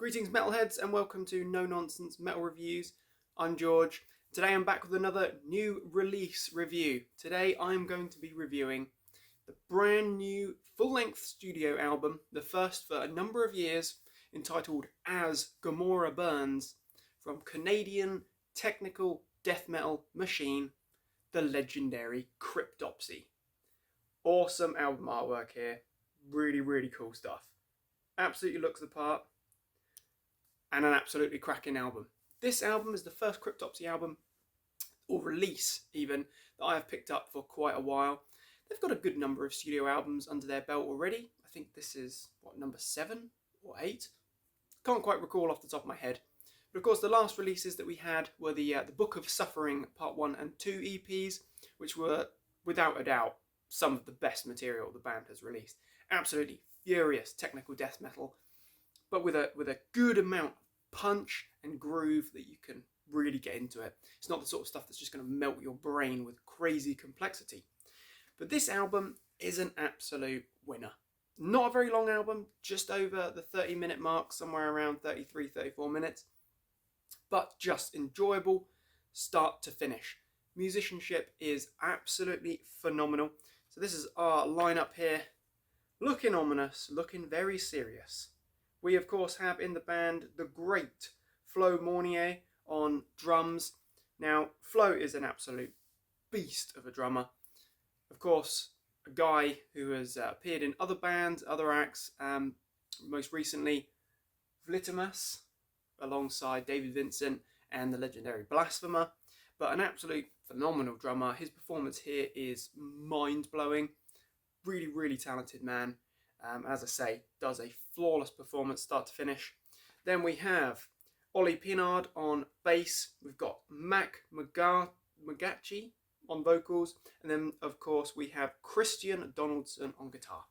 Greetings metalheads and welcome to No Nonsense Metal Reviews. I'm George. Today I'm back with another new release review. Today I'm going to be reviewing the brand new full-length studio album, the first for a number of years, entitled As Gomorrah Burns, from Canadian technical death metal machine, the legendary Cryptopsy. Awesome album artwork here. Really cool stuff. Absolutely looks the part. And an absolutely cracking album. This album is the first Cryptopsy album, or release even, that I have picked up for quite a while. They've got a good number of studio albums under their belt already. I think this is, number 7 or 8? Can't quite recall off the top of my head. But of course the last releases that we had were the Book of Suffering Part 1 and 2 EPs, which were, without a doubt, some of the best material the band has released. Absolutely furious technical death metal, but with a good amount of punch and groove that you can really get into it. It's not the sort of stuff that's just going to melt your brain with crazy complexity. But this album is an absolute winner. Not a very long album, just over the 30-minute mark, somewhere around 33, 34 minutes. But just enjoyable start to finish. Musicianship is absolutely phenomenal. So this is our lineup here. Looking ominous, looking very serious. We, of course, have in the band the great Flo Mornier on drums. Now, Flo is an absolute beast of a drummer. Of course, a guy who has appeared in other bands, other acts, most recently Vlitamas, alongside David Vincent and the legendary Blasphemer. But an absolute phenomenal drummer. His performance here is mind-blowing. Really talented man. As I say, does a flawless performance start to finish. Then we have Ollie Pinard on bass. We've got Mac Magachi on vocals. And then, of course, we have Christian Donaldson on guitar.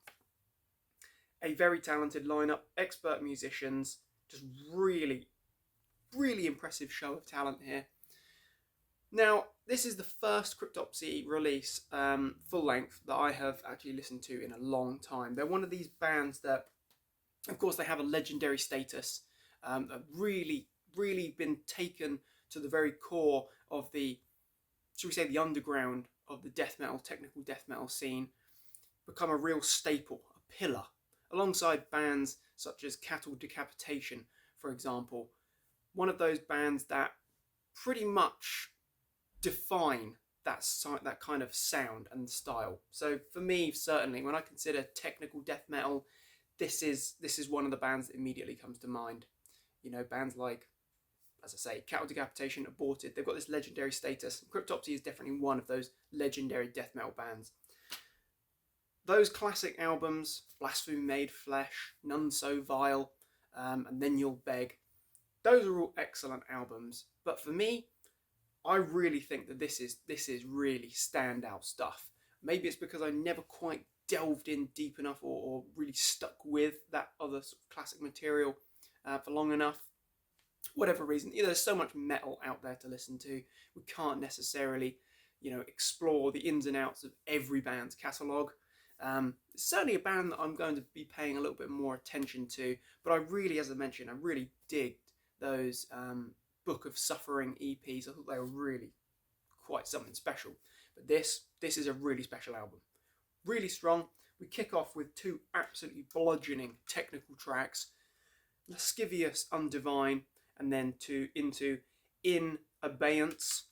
A very talented lineup, expert musicians. Just really impressive show of talent here. Now, this is the first Cryptopsy release, full length, that I have actually listened to in a long time. They're one of these bands that, of course, they have a legendary status, really been taken to the very core of the, should we say, the underground of the death metal, technical death metal scene, become a real staple, a pillar, alongside bands such as Cattle Decapitation, for example. One of those bands that pretty much define that kind of sound and style. So for me, certainly, when I consider technical death metal, this is one of the bands that immediately comes to mind. You know, bands like, as I say, Cattle Decapitation, Aborted, they've got this legendary status. Cryptopsy is definitely one of those legendary death metal bands. Those classic albums, Blasphemy Made Flesh, None So Vile, and Then You'll Beg, those are all excellent albums. But for me, I really think that this is really standout stuff. Maybe it's because I never quite delved in deep enough or really stuck with that other sort of classic material for long enough. Whatever reason, there's so much metal out there to listen to. We can't necessarily, explore the ins and outs of every band's catalogue. It's certainly a band that I'm going to be paying a little bit more attention to. But I really, as I mentioned, I really digged those Book of Suffering EPs. I thought they were really quite something special. But this is a really special album. Really strong. We kick off with 2 absolutely bludgeoning technical tracks, Lascivious Undivine, and then into In Abeyance.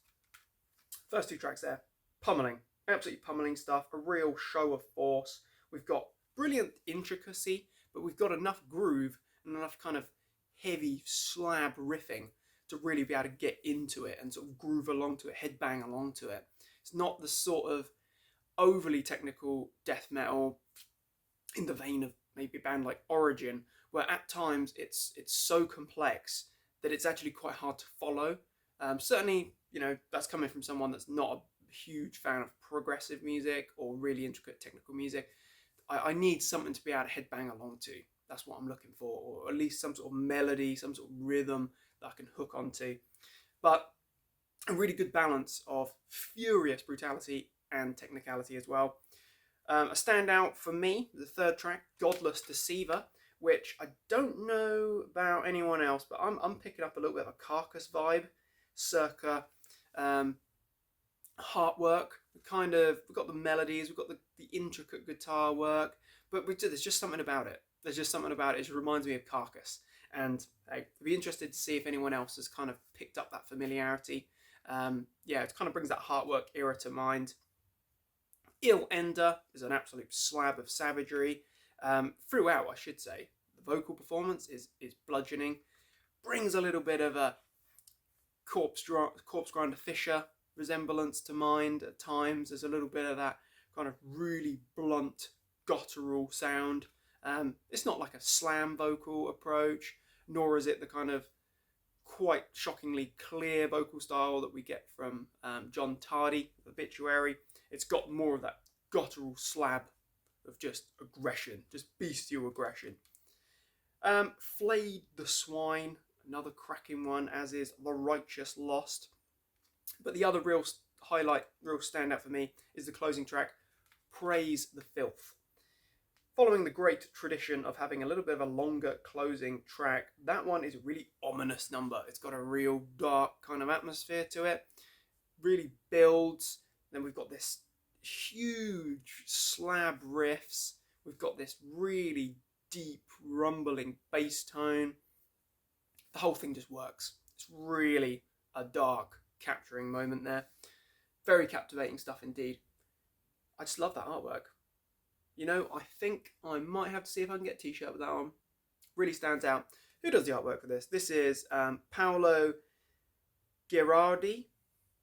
First 2 tracks there, pummeling. Absolutely pummeling stuff, a real show of force. We've got brilliant intricacy, but we've got enough groove and enough kind of heavy slab riffing to really be able to get into it and sort of groove along to it, headbang along to it. It's not the sort of overly technical death metal in the vein of maybe a band like Origin, where at times it's so complex that it's actually quite hard to follow. Certainly, that's coming from someone that's not a huge fan of progressive music or really intricate technical music. I need something to be able to headbang along to. That's what I'm looking for, or at least some sort of melody, some sort of rhythm that I can hook onto. But a really good balance of furious brutality and technicality as well. A standout for me, the 3rd track, Godless Deceiver, which I don't know about anyone else, but I'm picking up a little bit of a Carcass vibe, circa heart work. We've got the melodies, we've got the intricate guitar work, but there's just something about it. There's just something about it. It just reminds me of Carcass, and I'd be interested to see if anyone else has kind of picked up that familiarity. Yeah, it kind of brings that Heartwork era to mind. Ill Ender is an absolute slab of savagery throughout, I should say. The vocal performance is bludgeoning, brings a little bit of a Corpse Grinder Fisher resemblance to mind at times. There's a little bit of that kind of really blunt guttural sound. It's not like a slam vocal approach, nor is it the kind of quite shockingly clear vocal style that we get from John Tardy, Obituary. It's got more of that guttural slab of just aggression, just bestial aggression. Flayed the Swine, another cracking one, as is The Righteous Lost. But the other real highlight, real standout for me, is the closing track, Praise the Filth. Following the great tradition of having a little bit of a longer closing track, that one is a really ominous number. It's got a real dark kind of atmosphere to it. Really builds. Then we've got this huge slab riffs. We've got this really deep rumbling bass tone. The whole thing just works. It's really a dark capturing moment there. Very captivating stuff indeed. I just love that artwork. You know, I think I might have to see if I can get a t-shirt with that on. Really stands out. Who does the artwork for this? This is Paolo Gherardi.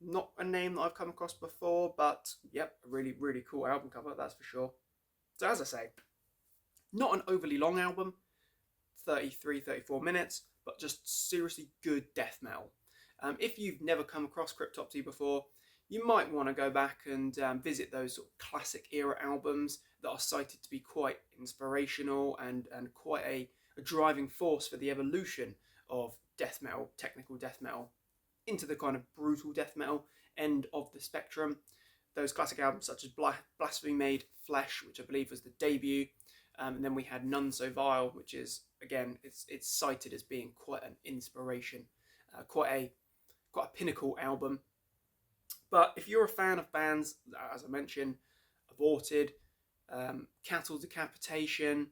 Not a name that I've come across before, but yep, a really, really cool album cover, that's for sure. So as I say, not an overly long album, 33, 34 minutes, but just seriously good death metal. If you've never come across Cryptopsy before, you might want to go back and visit those sort of classic era albums that are cited to be quite inspirational and quite a driving force for the evolution of death metal, technical death metal, into the kind of brutal death metal end of the spectrum. Those classic albums such as Blasphemy Made Flesh, which I believe was the debut, and then we had None So Vile, which is, again, it's cited as being quite an inspiration, quite a pinnacle album. But if you're a fan of bands, as I mentioned, Aborted, Cattle Decapitation,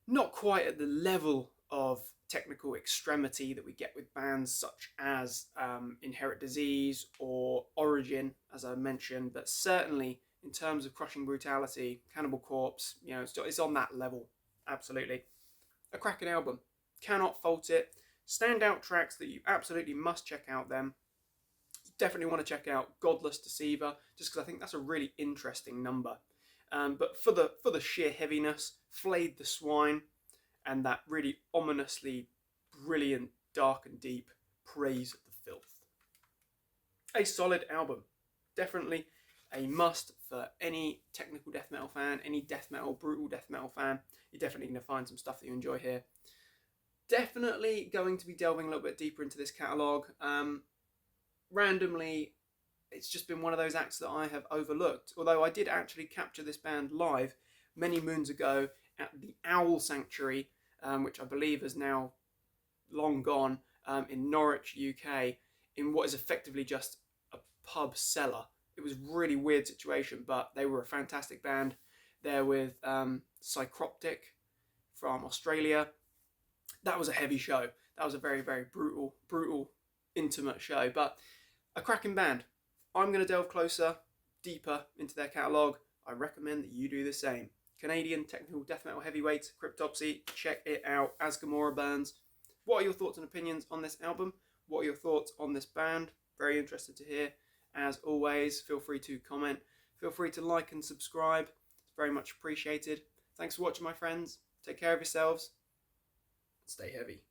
not quite at the level of technical extremity that we get with bands such as Inherit Disease or Origin, as I mentioned, but certainly in terms of crushing brutality, Cannibal Corpse, you know, it's on that level, absolutely. A cracking album, cannot fault it. Standout tracks that you absolutely must check out them. Definitely want to check out Godless Deceiver, just because I think that's a really interesting number. But for the sheer heaviness, Flayed the Swine, and that really ominously brilliant, dark and deep Praise the Filth. A solid album. Definitely a must for any technical death metal fan, any death metal, brutal death metal fan. You're definitely going to find some stuff that you enjoy here. Definitely going to be delving a little bit deeper into this catalogue. Randomly, it's just been one of those acts that I have overlooked. Although I did actually capture this band live many moons ago at the Owl Sanctuary, which I believe is now long gone, in Norwich, UK, in what is effectively just a pub cellar. It was a really weird situation, but they were a fantastic band. They're with Psychroptic from Australia. That was a heavy show. That was a very, very brutal, intimate show, but a cracking band. I'm going to delve closer, deeper into their catalogue. I recommend that you do the same. Canadian technical death metal heavyweights, Cryptopsy. Check it out as Gomorrah burns. What are your thoughts and opinions on this album? What are your thoughts on this band? Very interested to hear. As always, feel free to comment. Feel free to like and subscribe. It's very much appreciated. Thanks for watching, my friends. Take care of yourselves. Stay heavy.